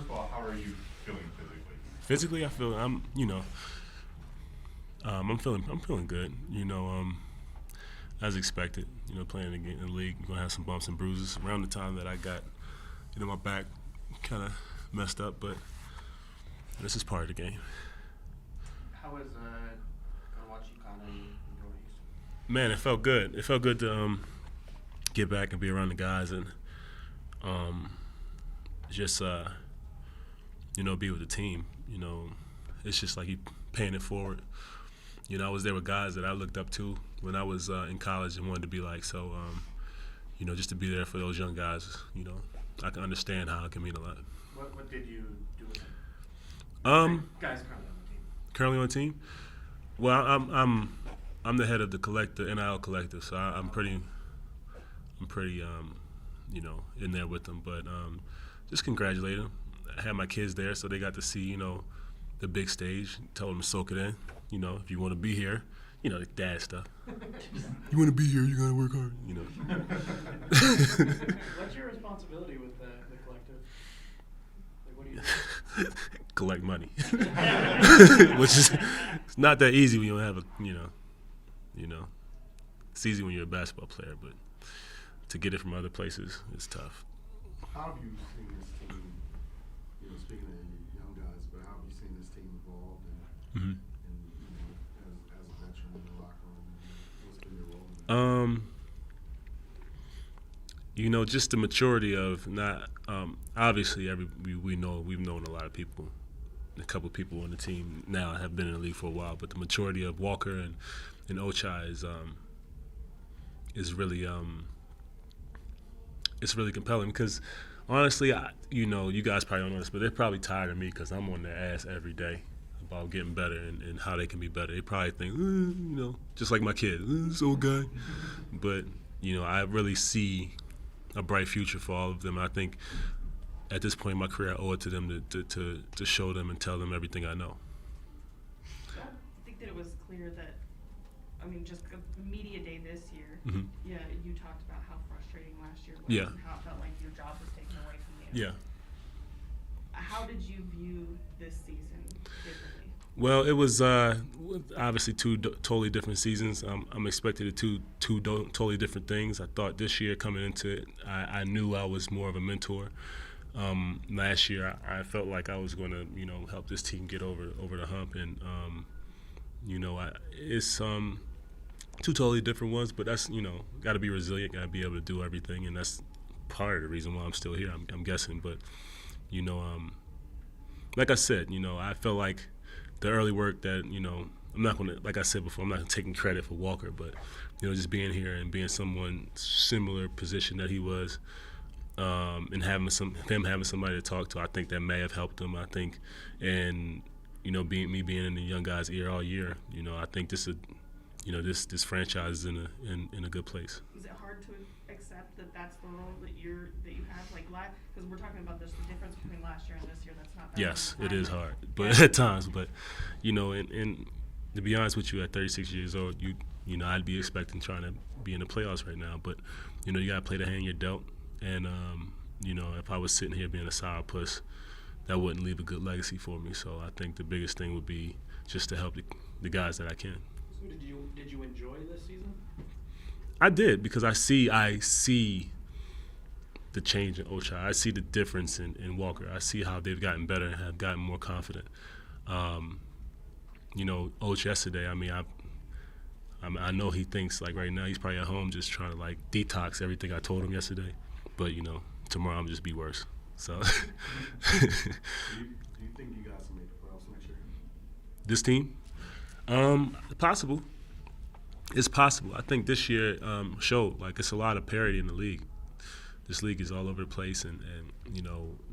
first of all, how are you feeling physically? Physically, I feel I'm feeling good. As expected. Playing in the league, you're gonna have some bumps and bruises. Around the time that I got, my back kind of messed up, but this is part of the game. How was gonna watch you kind of enjoy Houston? Man, it felt good. It felt good to get back and be around the guys and just be with the team. It's just like you paying it forward. I was there with guys that I looked up to when I was in college and wanted to be like. So, just to be there for those young guys, I can understand how it can mean a lot. What did you do with them? Guys Currently on the team? Well, I'm the head of the NIL collective, so I'm pretty in there with them. But just congratulate them. I had my kids there, so they got to see the big stage. Tell them to soak it in. If you want to be here, the dad stuff. You want to be here, you got to work hard. What's your responsibility with the collective? Like, what do you do? Collect money, which is it's not that easy when you don't have a it's easy when you're a basketball player, but to get it from other places is tough. How have you seen this team? Speaking of young guys, but how have you seen this team evolve and as a veteran in the locker room? What's been your role in that? Just the maturity of not obviously we've known a lot of people. A couple of people on the team now have been in the league for a while, but the maturity of Walker and Ochai is really it's really compelling because honestly, you guys probably don't know this, but they're probably tired of me because I'm on their ass every day about getting better and how they can be better. They probably think, just like my kid, this old guy. But I really see a bright future for all of them. I think at this point in my career, I owe it to them to show them and tell them everything I know. I think that it was clear that, just the media day this year, Mm-hmm. yeah, you talked about how frustrating last year was Yeah. and how it felt like your job was taken away from you. Yeah. How did you view this season differently? Well, it was obviously two totally different seasons. I'm expected to two totally different things. I thought this year coming into it, I knew I was more of a mentor. Last year, I felt like I was going to, help this team get over the hump, and it's two totally different ones. But that's got to be resilient, got to be able to do everything, and that's part of the reason why I'm still here. I'm guessing, but like I said, I felt like the early work that I'm not going to, like I said before, I'm not taking credit for Walker, but just being here and being someone similar position that he was. And having somebody to talk to, I think that may have helped him. I think, and being in the young guy's ear all year, I think this this franchise is in a good place. Is it hard to accept that that's the role that you have, because we're talking about the difference between last year and this year? That's not that Yes, long it is time. hard, but at times. But and to be honest with you, at 36 years old, I'd be expecting trying to be in the playoffs right now. But you got to play the hand you're dealt. And, if I was sitting here being a sourpuss, that wouldn't leave a good legacy for me. So I think the biggest thing would be just to help the guys that I can. So did you enjoy this season? I did, because I see the change in Ochai. I see the difference in Walker. I see how they've gotten better and have gotten more confident. Och yesterday, I know he thinks like right now he's probably at home just trying to like detox everything I told him yesterday. But tomorrow I'm just be worse. So. Do you think you guys will make the playoffs next year? This team, possible. It's possible. I think this year showed like it's a lot of parity in the league. This league is all over the place, and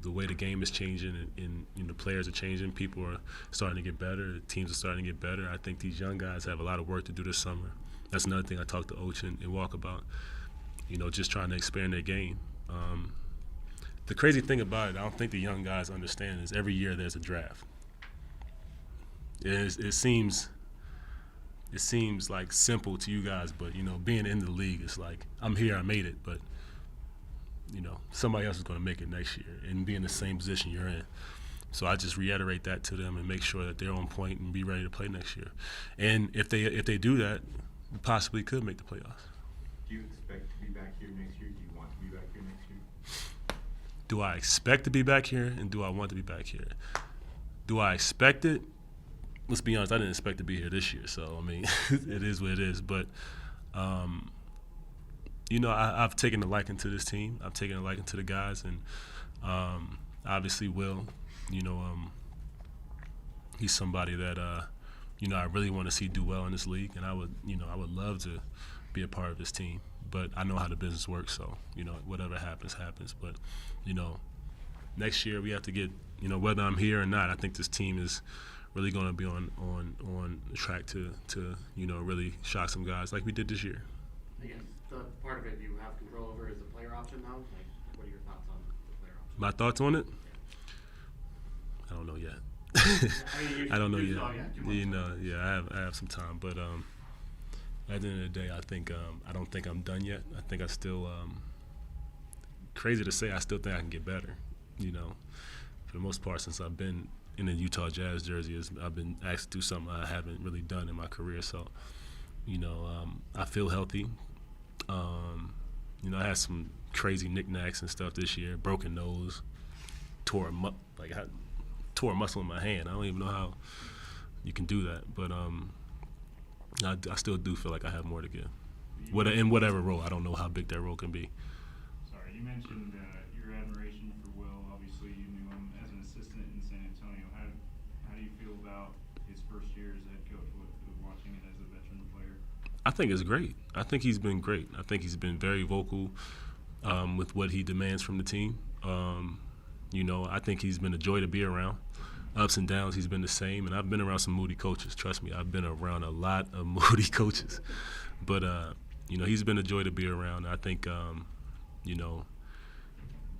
the way the game is changing, and the players are changing. People are starting to get better. The teams are starting to get better. I think these young guys have a lot of work to do this summer. That's another thing I talked to Och and Walk about. Just trying to expand their game. The crazy thing about it, I don't think the young guys understand, is every year there's a draft. It seems like simple to you guys, but being in the league, it's like I'm here, I made it, but somebody else is going to make it next year and be in the same position you're in. So I just reiterate that to them and make sure that they're on point and be ready to play next year. And if they do that, we possibly could make the playoffs. Do you expect to be back here next year? Do you want to be back here next year? Do I expect to be back here, and do I want to be back here? Do I expect it? Let's be honest, I didn't expect to be here this year. So, I mean, it is what it is. But, I've taken a liking to this team. I've taken a liking to the guys. And obviously Will, he's somebody that, I really want to see do well in this league. And I would love to be a part of this team. But I know how the business works, so, whatever happens, happens. But, next year we have to get, whether I'm here or not, I think this team is really going to be on track to really shock some guys like we did this year. I guess the part of it you have control over is the player option now. Like, what are your thoughts on the player option? My thoughts on it? I don't know yet. I don't know yet. I have some time, but at the end of the day, I don't think I'm done yet. I think I still crazy to say, I still think I can get better. For the most part, since I've been in a Utah Jazz jersey, I've been asked to do something I haven't really done in my career. So, I feel healthy. I had some crazy knickknacks and stuff this year. Broken nose, tore a muscle in my hand. I don't even know how you can do that, but I still do feel like I have more to give. In whatever role, I don't know how big that role can be. Sorry, you mentioned your admiration for Will. Obviously, you knew him as an assistant in San Antonio. How do you feel about his first year as head coach, watching it as a veteran player? I think it's great. I think he's been great. I think he's been very vocal with what he demands from the team. I think he's been a joy to be around. Ups and downs, he's been the same. And I've been around some moody coaches. Trust me, I've been around a lot of moody coaches. But, he's been a joy to be around. I think,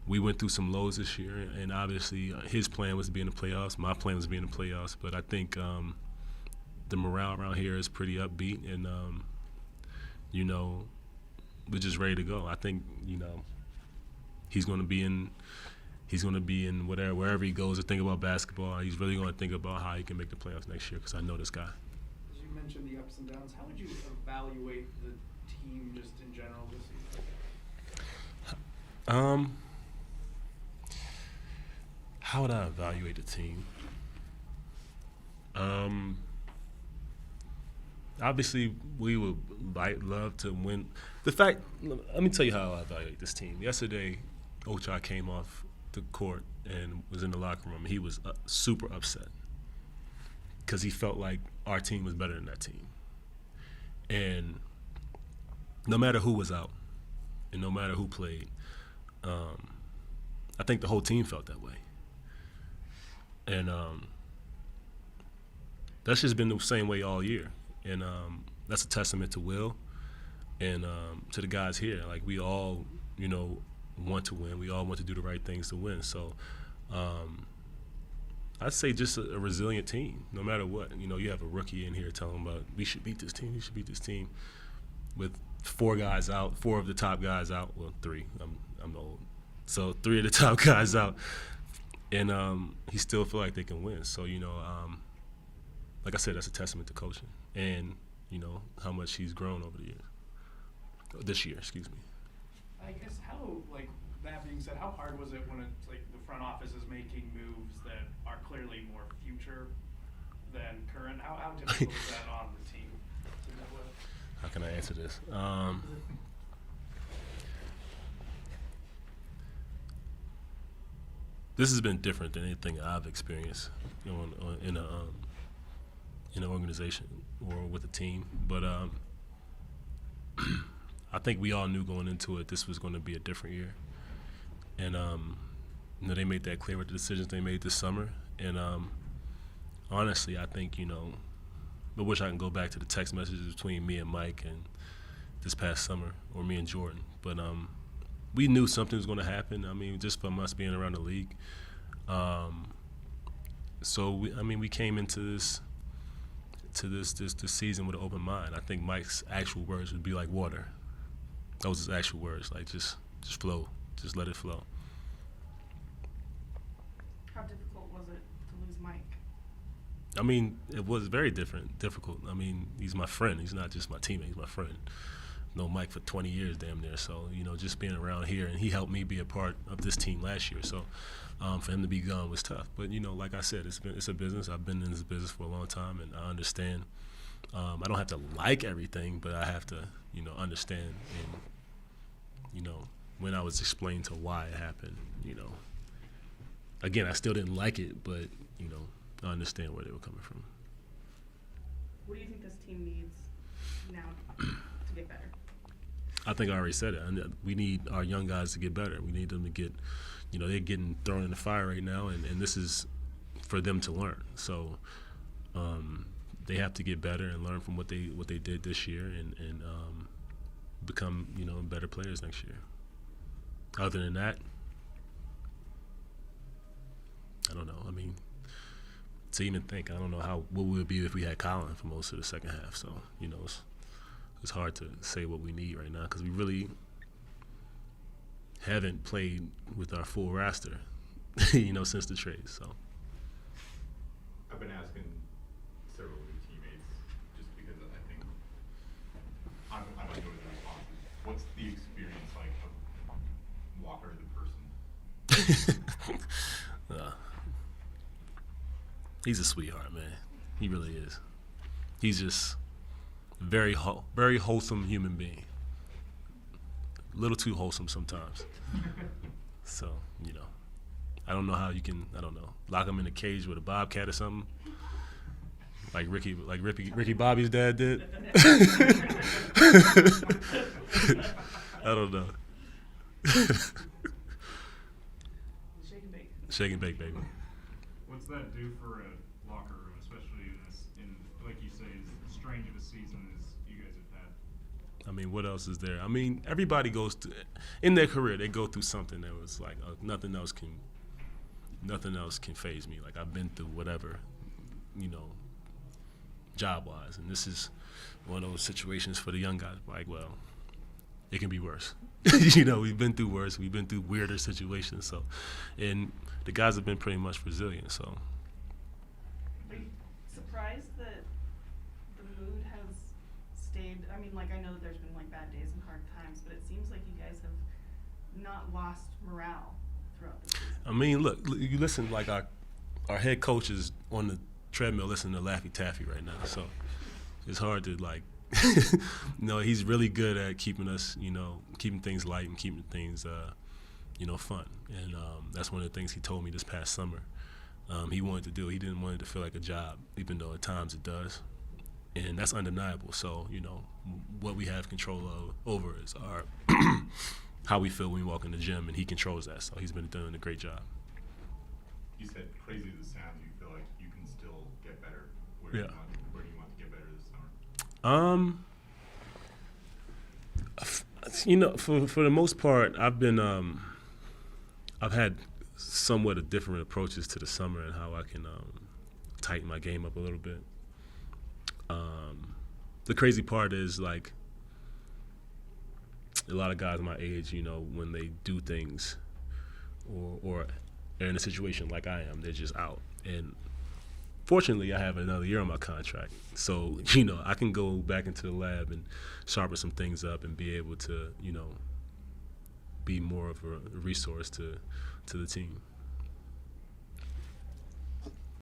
we went through some lows this year. And obviously his plan was to be in the playoffs. My plan was to be in the playoffs. But I think the morale around here is pretty upbeat. And, we're just ready to go. I think, he's going to be in wherever he goes to think about basketball. He's really going to think about how he can make the playoffs next year, because I know this guy. As you mentioned the ups and downs, how would you evaluate the team just in general this season? How would I evaluate the team? Obviously, we would love to win. Let me tell you how I evaluate this team. Yesterday, Ochai came off the court and was in the locker room. He was super upset because he felt like our team was better than that team. And no matter who was out and no matter who played, I think the whole team felt that way. And that's just been the same way all year. And that's a testament to Will and to the guys here. Like, we all, want to win. We all want to do the right things to win. So I'd say just a resilient team, no matter what. You have a rookie in here telling them about, we should beat this team, we should beat this team, with four of the top guys out. Well, three. I'm old. So 3 of the top guys out. And he still feel like they can win. So, like I said, that's a testament to coaching and, how much he's grown over the years. This year, excuse me. I guess that being said, how hard was it when it's like the front office is making moves that are clearly more future than current? How difficult is that on the team to deal with? How can I answer this? This has been different than anything I've experienced in an organization or with a team. But I think we all knew going into it this was going to be a different year. And they made that clear with the decisions they made this summer. And honestly, I think, I wish I can go back to the text messages between me and Mike and this past summer, or me and Jordan. But we knew something was going to happen. I mean, just from us being around the league. So we came into this season with an open mind. I think Mike's actual words would be like water. That was his actual words, like just flow, just let it flow. How difficult was it to lose Mike? I mean, it was very difficult. I mean, he's my friend. He's not just my teammate. He's my friend. Known Mike for 20 years, damn near. So, you know, just being around here, and he helped me be a part of this team last year. So, for him to be gone was tough. But, you know, like I said, it's a business. I've been in this business for a long time, and I understand. I don't have to like everything, but I have to, you know, understand. And, you know, when I was explained to why it happened, you know, again, I still didn't like it, but, you know, I understand where they were coming from. What do you think this team needs now to get better? I think I already said it. We need our young guys to get better. We need them to get, you know, they're getting thrown in the fire right now, and this is for them to learn. So they have to get better and learn from what they did this year, and become, you know, better players next year. Other than that, I don't know. I mean, to even think, I don't know what we would be if we had Colin for most of the second half. So, you know, it's hard to say what we need right now because we really haven't played with our full roster, you know, since the trade. So I've been asking several of your teammates just because I think I might go to the responses. What's the experience like of Walker the person? He's a sweetheart, man. He really is. He's just very wholesome human being. A little too wholesome sometimes. So, you know, I don't know how you can, lock him in a cage with a bobcat or something, like Ricky Bobby's dad did. I don't know. Shake and bake. Shake and bake, baby. What's that do for a locker room, especially in like you say, as strange of a season as you guys have had? I mean, what else is there? I mean, everybody goes through, in their career, they go through something that was like nothing else can faze me. Like, I've been through whatever, you know, job-wise, and this is one of those situations for the young guys. Like, well, it can be worse. You know, we've been through worse. We've been through weirder situations. So, and the guys have been pretty much resilient. So, Are you surprised that the mood has stayed? I mean, like, I know that there's been like bad days and hard times, but it seems like you guys have not lost morale throughout the season. I mean, look, you listen, like our head coach is on the treadmill listening to Laffy Taffy right now. So it's hard to, like, no, he's really good at keeping us, you know, keeping things light and keeping things, you know, fun. And that's one of the things he told me this past summer. He wanted to do. He didn't want it to feel like a job, even though at times it does. And that's undeniable. So, you know, what we have control over is our how we feel when we walk in the gym, and he controls that. So he's been doing a great job. You said, crazy as it sounds, you feel like you can still get better. Where Yeah. do you want to get better this summer? You know, for the most part, I've had somewhat of different approaches to the summer and how I can tighten my game up a little bit. The crazy part is, like, a lot of guys my age, you know, when they do things or are in a situation like I am, they're just out. And fortunately, I have another year on my contract. So, you know, I can go back into the lab and sharpen some things up and be able to, you know, be more of a resource to the team.